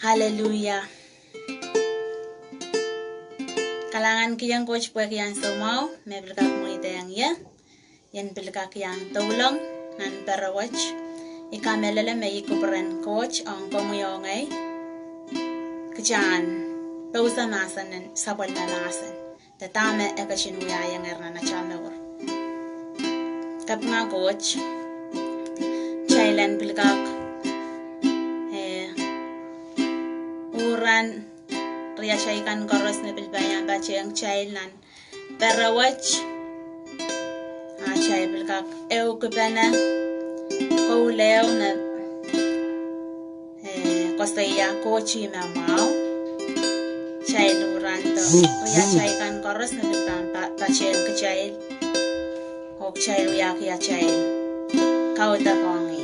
Hallelujah. Kalangan kiyang coach pwe kiyang somau, may bilkak mo itayang yan bilkak kiyang tulong, nan perawach. Ikamelala may ikubran coach, ang komuyongay. Kajan, pausa masan nan sabal na masan. Tatame ekachinuya yang erna na chamawar. Kap nga coach, chailan bilkak, uran, ria chaikan koros na bilbayan bache ang chailan perawach. Chai bilkak eukupana kolew na kosaya kochi mamau. Chai luran to ria chaikan koros na bilbayan bache ang kachail. Hok chai ria kia chai kauta kongi.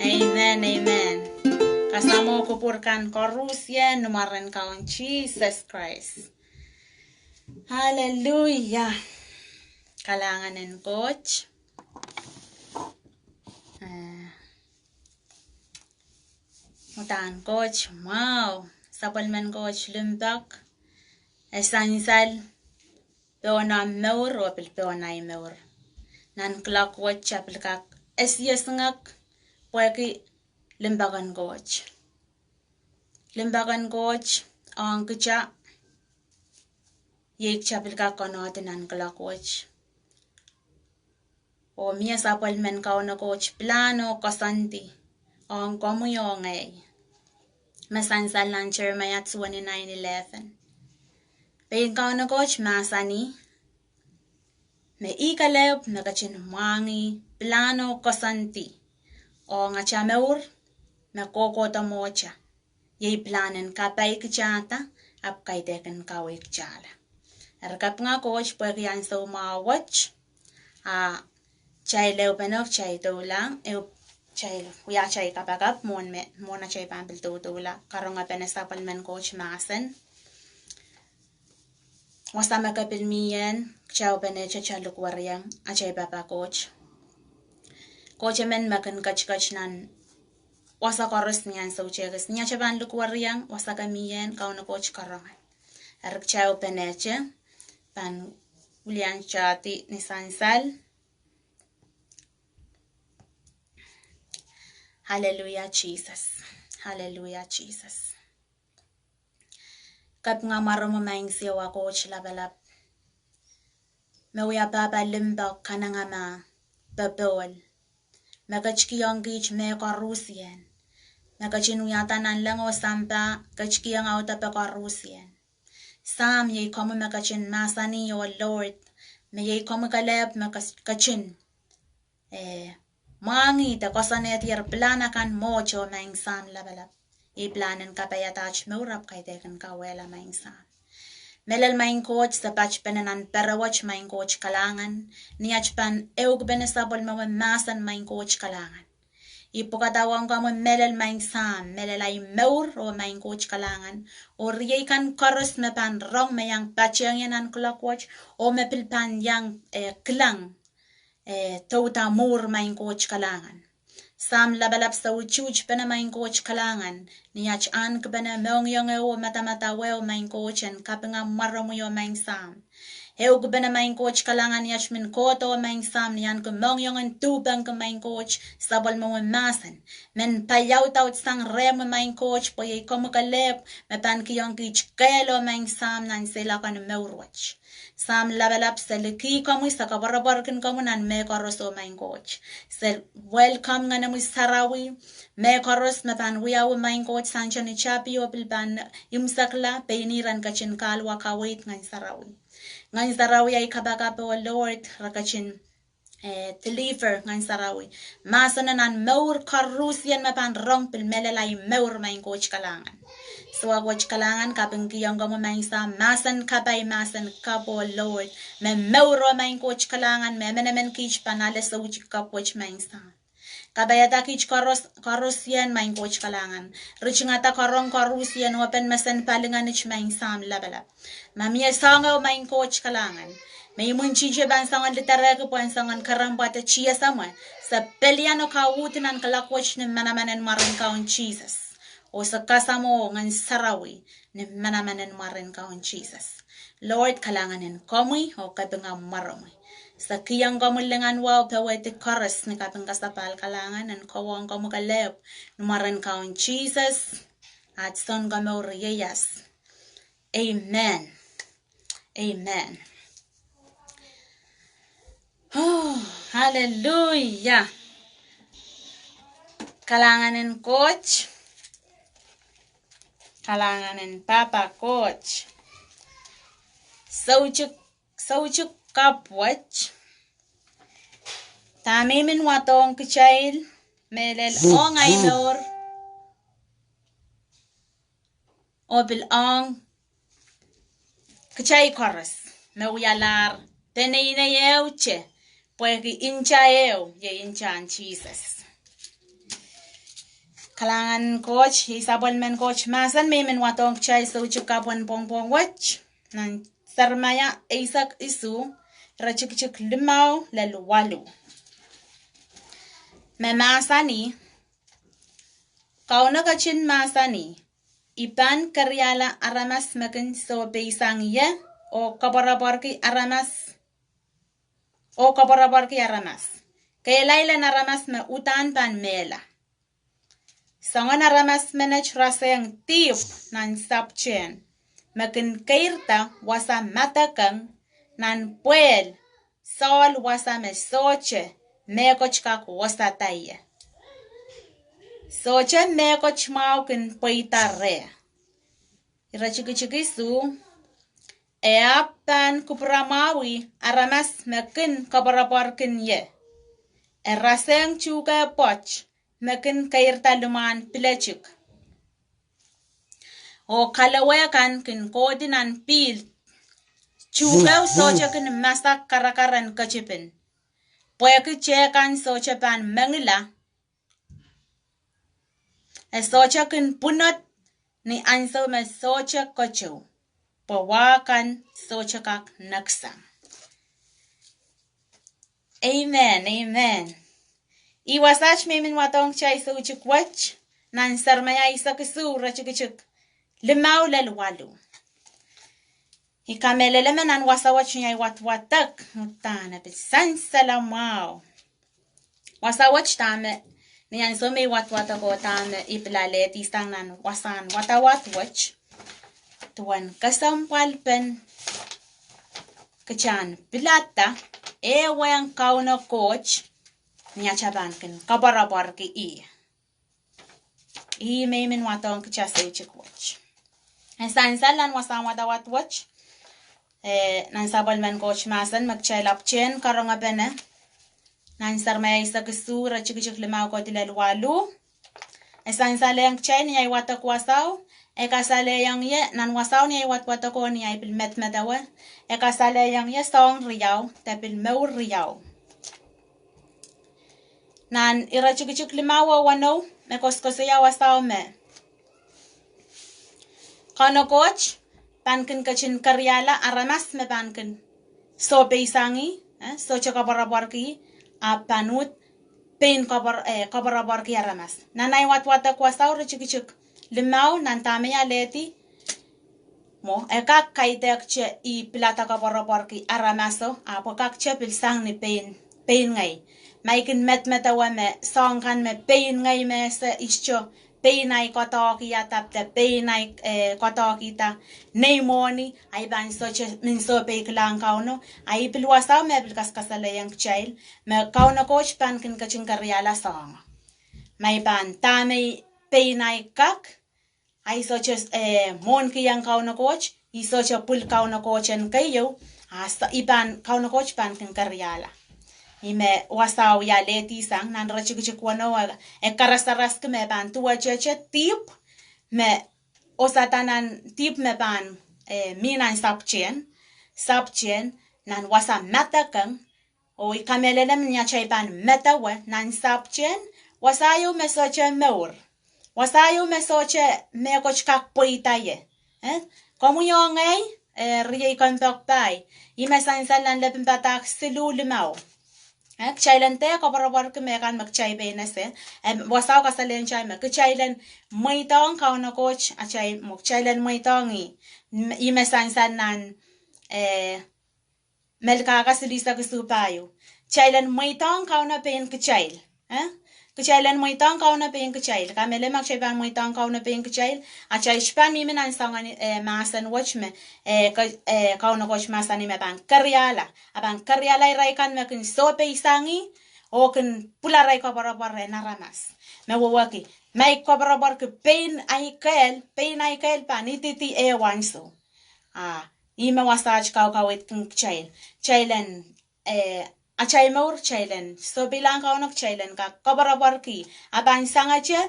Amen, amen. Kasama ko purkan korusya numaran kaon Jesus Christ. Hallelujah. Kalanganin coach. Mutaan coach. Wow. Sapalman coach lumbak. Esansal. Peona meur o peona meur. Nan klak coach apilkak. Esyasngak. Pweki limbagan coach. Limbagan coach ang kcha yek chapil ka konotin nan klak coach. O miya sapalman Kauno coach plano kasanti ang komuyongay. Masansal nan Seremaia 29:11. Keiong Kauno Koht mahsanih. Me ikalep nakachin mwangi plano kosanti. O ngacha meur me kokota mocha. Yei planen kapay kichata ap kaiteken kawik chala. Erkap nga coach pwede yan so mawatch. Chay leo penok chay tula. Chay kuya chay kapagap mona chay pampil tutula. Karong nga penesapal men coach masen. Wasa makapil miyen. Chow penecha chaluk waryang. Achay papa coach. Coach men makan kach nan. Wasa koros niyan so chegas. Niya chaban luk waryang. Wasa kamiyen kauno coach karongan. Erk chow penecha. Pan ulian chati ni sansal. Hallelujah Jesus. Hallelujah Jesus. Kap nga maromo maing siya coach labalap. Mawia baba limba kanangama babol. Magachkiyong gich me karusien. Magachinuyatan ang lango sampa gachkiyong auta pa karusien. Sam yay komu makachin mahsanih o Lord. May yay komu kalep makachin. Mangi ta kosanet yer planakan mocho maing sam labalap. I planen kapayatach meurap kaiteken kawela maing sam. Melal maing coach sa patch penanan perawach maing coach kalangan. Niach pan eug benesabol mawa masan maing coach kalangan. Ipokatawang ka mo melal maing sam, melal ay meur o maing coach kalangan. O riyay kan koros me pan rong mayang patyang yan an kulakwach o me pilpan yang klang touta mur maing coach kalangan. Sam labalap sa uchuj pena maing coach kalangan. Niyach an kabana meong yung o mata weo maing coach en kapinga maramuyo maing sam. Heu gubana maing coach kalangan niyach min koto maing sam niyan ko meong yung en tubang ka maing coach sabal mo masan. Men payaw taut sang remo maing coach po yay komukalep mepan kiyong kich kelo maing sam nan sila kan meurwach. Sam labalap sa liki kamu sa Koapworopworki kamu nan me koros o maing coach. Sa welcome nga namu sarawi me koros mepan wiyaw maing coach sancho ni chapi o pilpan imsakla peiniran kachin kalwa kawait ngan sarawi. Ngan sarawi ay kabagapo o Lord rakachin deliver ngan sarawi. Masonanan meur karusyan mepan rong pil melalay meur maing coach kalangan. So coach kalangan kaping kiyang gamo maing sa masan kapay masan kapo Lord. Me meuro maing coach kalangan me menemen kich panales sa uchi kapwach maing sa. Kabayata kich karusyan maing coach kalangan. Richingata karong karusyan open mesen palingan ich maing sam labalap. Mamia sanga maing coach kalangan. May munchije bansangan litareke po ansangan karambata chia samwa. Sa peliano kawutinan kalakwach ni manamanen marin kaon Jesus. O sa kasamo ngan sarawi ni manamanen marin kaon Jesus. Lord kalanganin komoy o kapinga maromoy. Sa kiyang kamulingan wow pawete koras ni kaping kasapal kalangan and kawang kamukalep ni marin kaon Jesus. At son kamuriyas. Amen. Amen. Oh, hallelujah. Kalanganin coach. Kalanganin papa coach. Sauchuk kapwach. Tamimin watong kichail. Melel ong ainor. Obil ong. Kichay koras. Mewyalar. Tenina yeuche. Pwede incha eo. Ye inchan Jesus. Kalangan coach, isabon men coach masan may men watong chay so chukapon pong watch. Nan Seremaia isak isu rachik limaw laluwalu. Me mahsanih. Kauno kachin mahsanih. Ipan keriahla aramas makin sohpeisang ye o Koapworopworki aramas. O Koapworopworki aramas. Kehlail aramas me uhdahn pan mehla. Soangen aramas menet rasehng nan sapwtehn. Makin keirda wasa madekeng nan pwehl. Soahl wasa me Sohte mehkot wosada. soche mehkot mau kin poitare. Irachiki su pan kupra Maui aramas mekin Koapworopworkin ye. Rasehng chuka poch mekin keirda luman pilechik. O kalawekan kin kodinan pil chuka soche kin masak karakaran kachipin. Pweki chekan soche pan mehla. Soche kin punot ni anso me soche kocho. Pawakan soche kak naksam. Amen, amen. Iwasach memin watong chay suchik wach. Nan Seremaia isa kisu rachikichik. Limau lelwalu. Ikamelelemen nan wasa wach nyay watwatak. Utana bisan salamau. Wasa wach tame. Niyan so may watwatak o tame ipilalet isang nan wasan watawat wach. Tuan kasampalpen. Kachan Pilada. Keiong Kauno Koht. Niya chabankin Koapworopworki I memin watong kachase chikwach. Sansalan wasan watawat wach. Nan sabal men coach masan magchailap chen karonga bene. Nan Seremaia isa kisu rachikichik limau kotilel walu. Sansale yang chay niya iwatak wasaw. Kasale yang ye nan wasaw niya iwatwatako niya ipil metmetawa. Kasale yang ye song riyaw tapil meur riyaw. Nan irachikichik limau wano me koskoseya wasaw me. Kauno Koht pankin kachin keriahla aramas me pankin sohpeisangi soche Koapworopworki panut pain Koapworopworki aramas. Nanay watwatak wasaw rachikichik limau nan tameya leti mo kak kaitek che I Pilada Koapworopworki aramaso apo kak che pilsang ni pain ngay. Maikin metmetawa me Soangen me pain ngay me se ischo pain ay kotoki atapte pain ay kotoki ta neimoni ay ban soche min sohpe Keiong Kauno ay pilwasaw me pilkaskasale yang child me Kauno Koht pankin kachin keriahla song. May pan tame pain ay kak ay soche mon Keiong Kauno Koht I soche pul Kauno Koht en kayo hasta iban Kauno Koht pankin keriahla. Ime wasaw ya leti sang nan rachikichik wano karasarask me ban tuwa cheche tip me osatanan tip me ban minan sapwtehn nan wasa madekeng o ikamelelem niya chay ban metawe nan sapwtehn wasayo me soche meur wasayo me soche mehkot kak poitaye komu yongay riye kontok pai ime sansalan lepin patak silu limau. Kchailen Koapworopworki mekan magchay benese wasaw kasalen chay me kchailen moitong Kauno Koht achay mokchailen moitong ime sansan nan Melkahka silisa kisupayo chailen moitong Kauno pen kchail kchailen moitong Kauno pen kchail kamele magchay ban moitong Kauno pen kchail achay span mimin an Soangen masan watch me Kauno Koht masani me ban keriahla aban keriahla iraikan me kin sohpeisang o kin pularay Koapworopworki aramas me wawaki may Koapworopworki pain ay kel pan ititi wanso ime wasaj kawit kin kchail chailen achay meur chailen sohpeilang Kauno chailen ka Koapworopworki aban sangache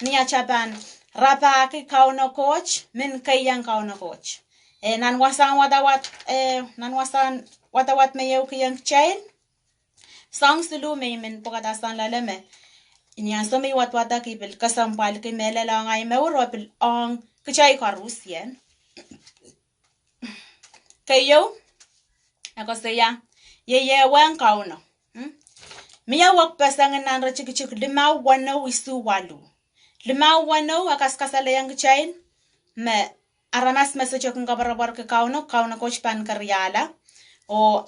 ni achaban rapaki Kauno Koht min Keiong Kauno Koht nan wasan watawat me yeu kiyang chail sang sulu me min pokatasan laleme inyan so me watwata ki bil kasampal ki melela ngay meur pil ong kchay karusyen kayo ako seya ye wan Kauno miya wak pasangin nan rachikichik limau wano isu walu limau wano akaskasale yang chail me aramas me soche Koapworopworki Kauno Koht pan keriahla o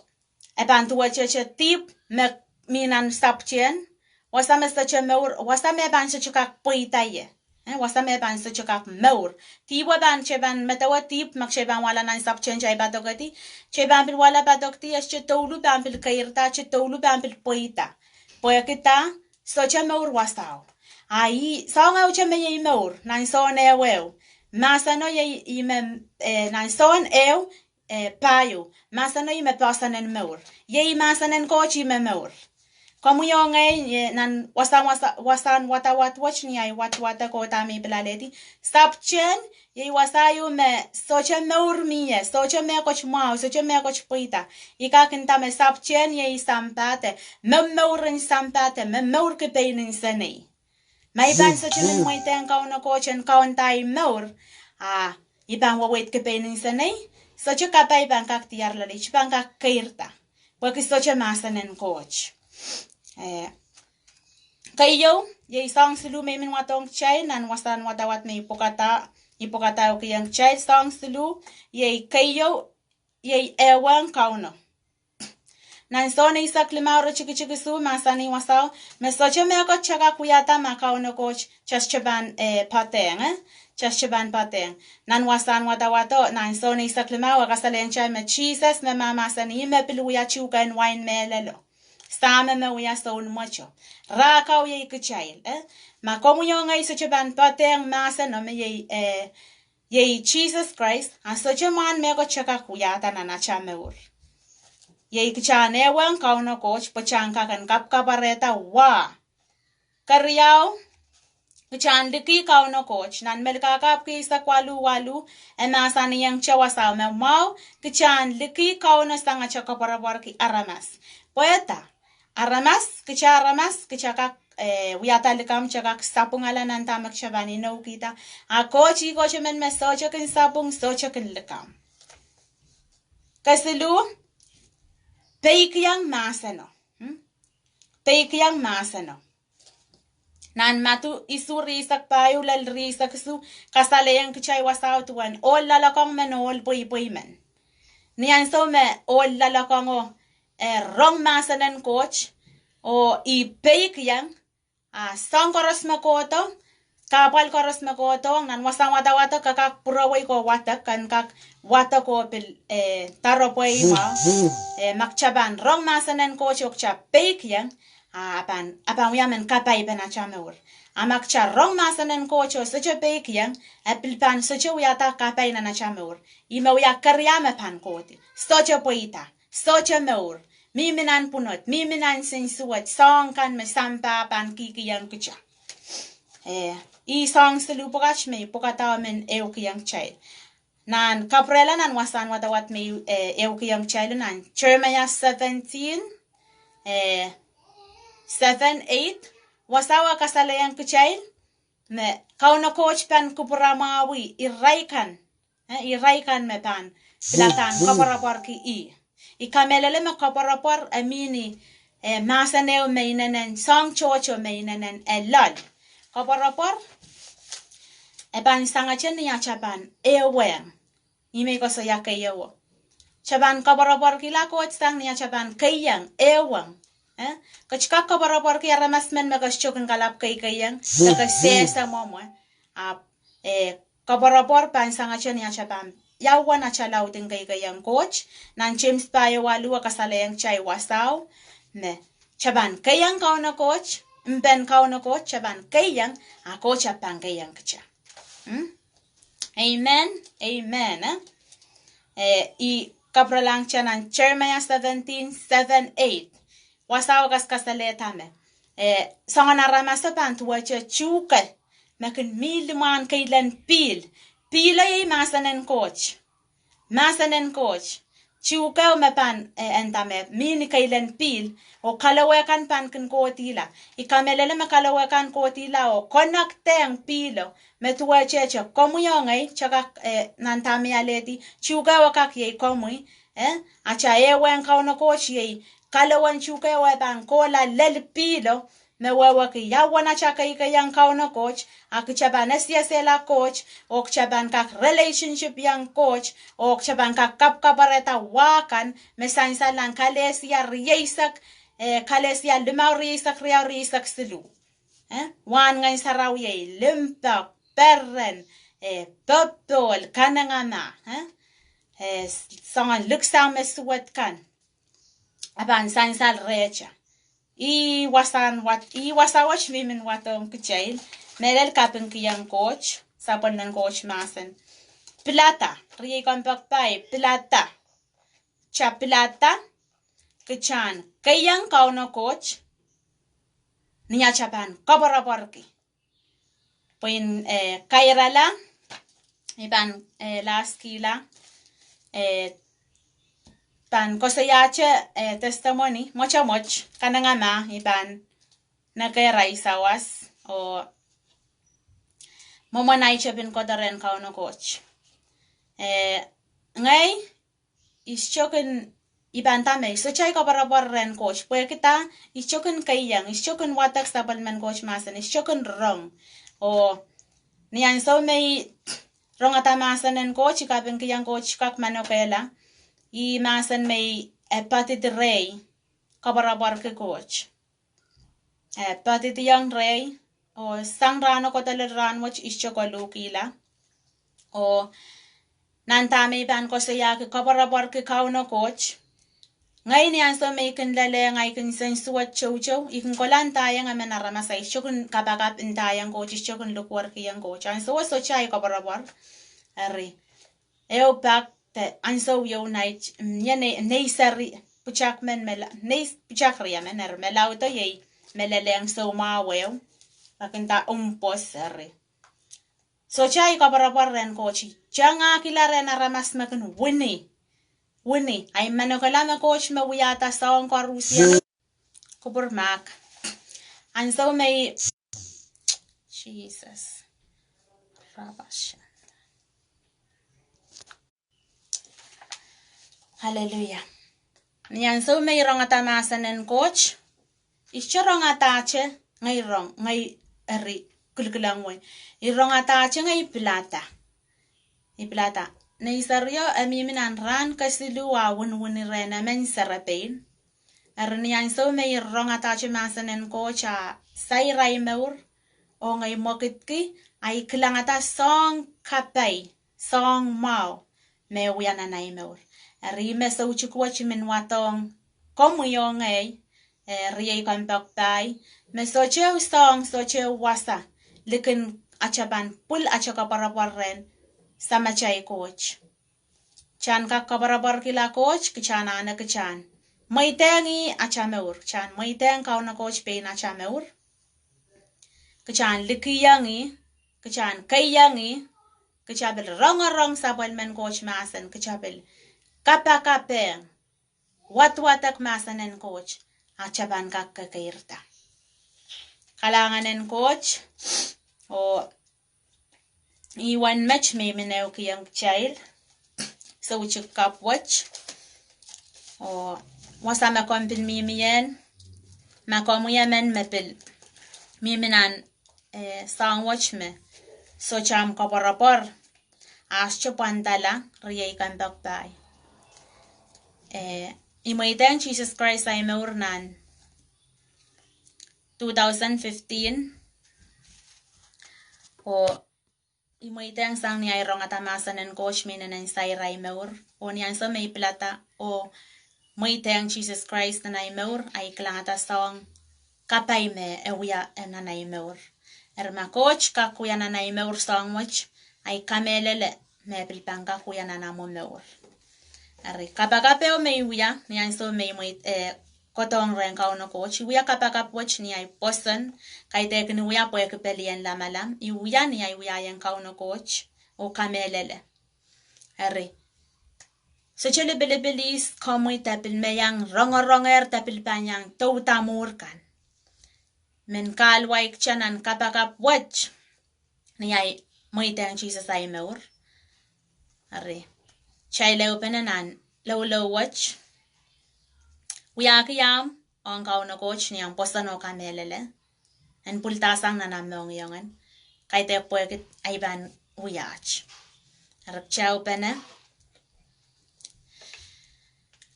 epan tuwa cheche tip me minan sapwtehn wasa me soche meur wasa me ban soche kak poitaye wasa me ban soche kak meur tiwa ban cheban metawa tip mak cheban wala nan sapwtehn chay batokati cheban bil wala batokti che tolu ban bil keirda che tolu ban bil poita poekita soche meur wasaw Ai songa uche me ye maur nan son ewe. Masano ye ime nan son payo. Masano ime pasanen maur. Ye masanen coach ime maur. Kamu yonge nan wasan wat watch ni ay wat ko tami belaleti. Sapwtehn ye wasayo me soche maur miye soche me coach mau soche me coach poita. Ika kinta me sapwtehn ye sampate. Me maurin sampate me maur ke peinin sene. May ban sa chimen mo itang Kauno Koht and kaun tayo maur. Ibang wawait ke penin sanay. So chu kapay bang kak tiyar lali. Chibang kak keirda. Pwaki so chu masanen coach. Kayo, ye song sulu may min watong chay nan wasan watawat may ipokata o kiyang chay song sulu ye kayo ye ewang kauno. Nan sone isa klimauro chiki su masani wasao me soche mehkot chaka kuyata ma Kauno Koht chaban pateng nan wasan watawato nan sone isa klimauro kasalencha me cheeses me masani me piluya chuka and wine mehla Same me uya son mucho. Rakau ye kuchail, Ma komunyo ngay sa chaban pateng masa no me ye Jesus Christ, an so chaman me ko chaka kuyata na nacha meur. Ye kuchan ewan Kauno Koht pachanka kan kabareta wa. Keriahla kuchan liki Kauno Koht nan Melkahka Kan sa walu masani yang chawasa me mau kuchan liki Kauno sanga Koapworopworki aramas. Poeta aramas kichaka wiyata likam chaka sapung ala nan tamak shabani no kita a kochi men me socho kin sapung socho kin likam kasilu peikiyang masano nan matu isuri sak payu lal risak su kasaleyang kichay wasaw tuwan ol lalakong men ol boy men niyan so me ol lalakong o rong masanen coach o I peik yang sang koros makoto kapal koros makoto nan wasang wata kakak puraway ko wata kan kak wata ko pil taropoy ma makchaban rong masanen coach ok cha peik yang apan wiamen kapay bena chameur amakcha rong masanen coach o socha peik yang apilpan socha wiata kapay na chameur ima wia karyama pan koti socha poita socha meur miminan punot miminan sensuat song kan me sampa pan kikiyang kucha I song selupokach me pokata men eukiyang child nan kaprela nan wasan watawat me eukiyang child nan Seremaia 17 7-8 wasawa kasalayang kuchail me Kauno Koht pan kupura Maui iraikan me pan pilatan Koapworopworki I kamelele me Koapworopwor amini masaneo meinenen song chocho meinenen lol Koapworopwor ban sangachen ya chaban ewen ime ko so yakayo chaban Koapworopworki la Koht sang ya chaban kayang ewen kachka Koapworopworki aramas men me kachokon kalap kayang ka sesa momo Koapworopwor ban sangachen ya chaban yawan na chalaw ting kayang coach nan James payo walu kasalayang chay wasaw me chaban kayang Kauno Koht mben Kauno Koht chaban kayang coach apang kayang kacha amen I kapralang chanan Seremaia 17:7-8 wasaw kasaleta me songan aramas pan tuwacha chuka mekin milman kailan Pila ye masanen coach chuka me pan entame mini kailen pil o kalawekan pan kin kotila ikamelele me kalawekan kotila o konakteng pilo me tuwa cheche komuyongay chaka nantami aleti chuka wakak ye komui acha ewen Kauno Koht ye kalawan chuka we pan kola lel pilo me wawaki yawana chaka yang Kauno Koht akichaban sela coach ok chaban kak relationship yang coach ok chaban kak kabareta wakan me sansalan kalesia riesak kalesia limau riesak silu wan ngai saraw ye limpa perren popol kanangama sangan luksang me suwat kan aban sansal recha I wasa watch vimin watong kejail. Melel kapeng Keiong coach. Sapwtehn coach masen. Pilada. Riye kompak pai. Pilada. Cha pilada. Kechan. Keiong Kauno Koht. Niya chapan. Koapworopworki. Poin keirda. Iban last kila. Pan kosayache testimony moch kanangama iban nagkairaisawas o momonay chapin kodaren Kauno Koht. Ngay ischoken iban tame so chay Koapworopworren coach pwe kita ischoken Keiong ischoken watak sapwtehn coach masan ischoken rong o niyan so may rong atamasan coach kapeng Keiong coach kak manokela I masan may patit rey Koapworopworki coach patit yang rey o sang rano kotaler ran watch ischoko lukila o nantame iban ko saya Koapworopworki Kauno Koht. Ngay niyan so may kehlail ngay kinsen suwat chow ikin kolan tayang amen aramas ay ischokun kapakap intayang coach ischokun lukwar Keiong coach an so chay Koapworopwor ari eo pak te an so yo night nyane neisari puchak men mela neis puchak riamen er melauto ye meleleng so maweo pakinta umpos ari so chay Koapworopworren coach janga kilaren aramas makin Winnie, ay manokalama coach mawiyata sa ang karusiya kubur mak. And so may Jesus. Hallelujah. Niyan so may rong atamasan ng coach. Isya rong atache ngay rong ngay eri kulkulang way. Irong atache ngay Pilada. Pilada. Naisaryo amiminan ran kasiluwa wun rena men seremaia. Arniyan so may rong atache masan ng coach sayray meur o ngay mokitki ay kilangata song kapay song mau may uyananay meur. Rime sa uchukwach min watong komuyong ay riyay kompak tay me sochew song sochew wasa likin achaban pul achaka Koapworopworren sama chay coach. Chan ka Koapworopworki la coach kichana na kichan. Maitengi achameur chan maiteng Kauno Koht pe na chameur. Kichan likiyangi kichan Keiyangi kichabel rong sapwtehn coach masan kichabel kapeng watwatak masan en coach achaban kak keirda. Kalangan en coach o iwan match may minaw Keiong child so uchuk kap watch o wasa makompil mimiyen makomuyamen mepil miminan sang watch me so cham Koapworopwor ascho pantala riyay kampak bay imaiteng Jesus Christ ay maurnan 2015 o imaiteng sang ni ay rong atamasan ng coach minanan sayray meur o niyan so may plata o maiteng Jesus Christ na nay meur ay klangata song kapay me ewya nanay meur erma coach kakuya nanay meur song watch ay kamelele me pilpanga kuya nanamo meur ari kapakapeo may uya niyan so may kotong ren Kauno Koht iuya kapakap watch ni ay poson kay tek ni uya pwe kepelian lamalam iuya ni ay uya yang Kauno Koht o kamelele ari so chele belebelis komoy tapil mayang ronger tapil panyang toutamur kan men kalwaik chanan kapakap watch ni ay moiteng Jesus ay meur ari chay leo penanan low watch uya kiyam ang Kauno Koht niyang posan o kamelele en pultasang nanamong yongan kay te pwekit ayban uyach arap chow pena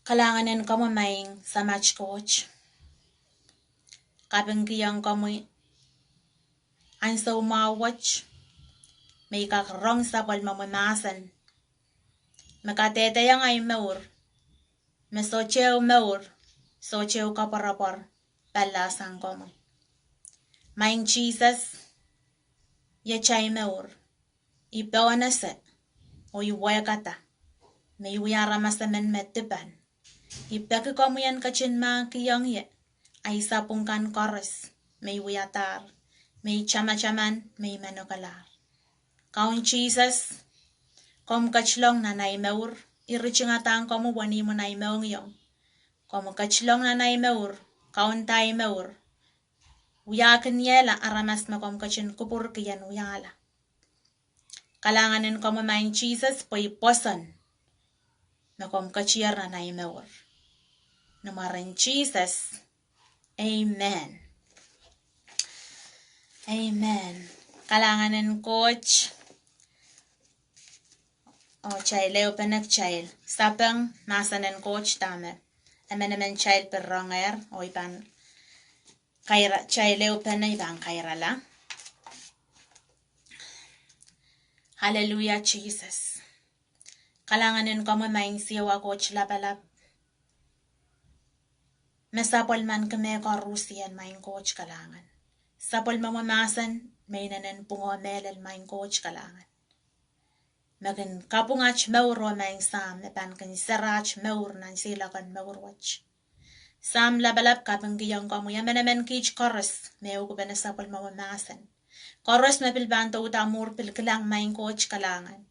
kalanganen kamamaying sa match coach kapeng Keiong kamoy an so watch may kakrong sa palmamamasan makatete yang ay meur mesochew meur sochew Koapworopwor palasang komo. Maing Jesus, ye chay meur, ipeonese, o iwayakata, me aramas men dihpw. Ipeki komo yan kachin ma kiyong ye, ay sapungkan kores, me atar, me chama-chaman, me manokalar. Kaun Jesus, kom kachlong na naimeur, irichingatang komo wani mo naimeong yong. Kom kachlong na naimeur, kaun taimeur, uyakin yela aramas na kom kachin kupur kiyan uyala. Kalanganin komo maing Jesus po iposon, na kom kachier na naimeur. Numarin Jesus, Amen. Amen. Kalanganin coach, o chaileo penek chail. Sapeng masanen coach tame. Emenemen chail perronger o ipan chaileo pene ipan keirda. Hallelujah Jesus. Kalanganin komo maing siwa coach lapalap. Mesapol man keme karusian maing coach kalangan. Sapol mamamasan may nanen pungo melel maing coach kalangan. Magin kapungach meur wa maing sam epan kan serach meur nan sila kan meur watch. Sam labalap kapang giyang kamu yamenemen kich koros meu ko benasapol mamamasan. Koros na pilbanto utamur pilkilang maing coach kalangan.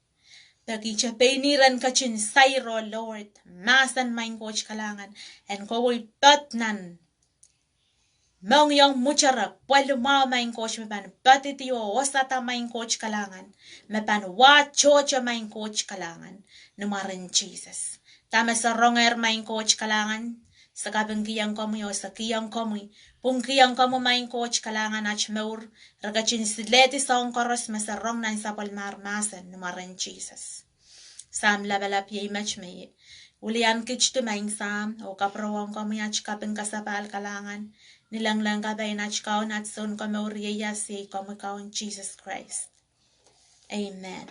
Pagkicha painiran kachin sayro Lord masan maing coach kalangan and kowoy patnan. Mong yung muchara, pwehl maing coach mepan patitio wosada maing coach kalangan, mepan chocha maing coach kalangan, numarin Jesus. Tama sa ronger maing coach kalangan, sa kabang kiyang komoy o sa kiyang komoy, pung kiyang komoy maing coach kalangan ach meur, ragachin sileti sa ang koros masarong nan sa palmarmasan, numarin Jesus. Sam labalap yay match may. Ulian kich to maing sam, o kaprawang komoy ach kapang kasapal kalangan, nilang lang kabay nach kaun at son kamauriya si kamo kaun Jesus Christ. Amen.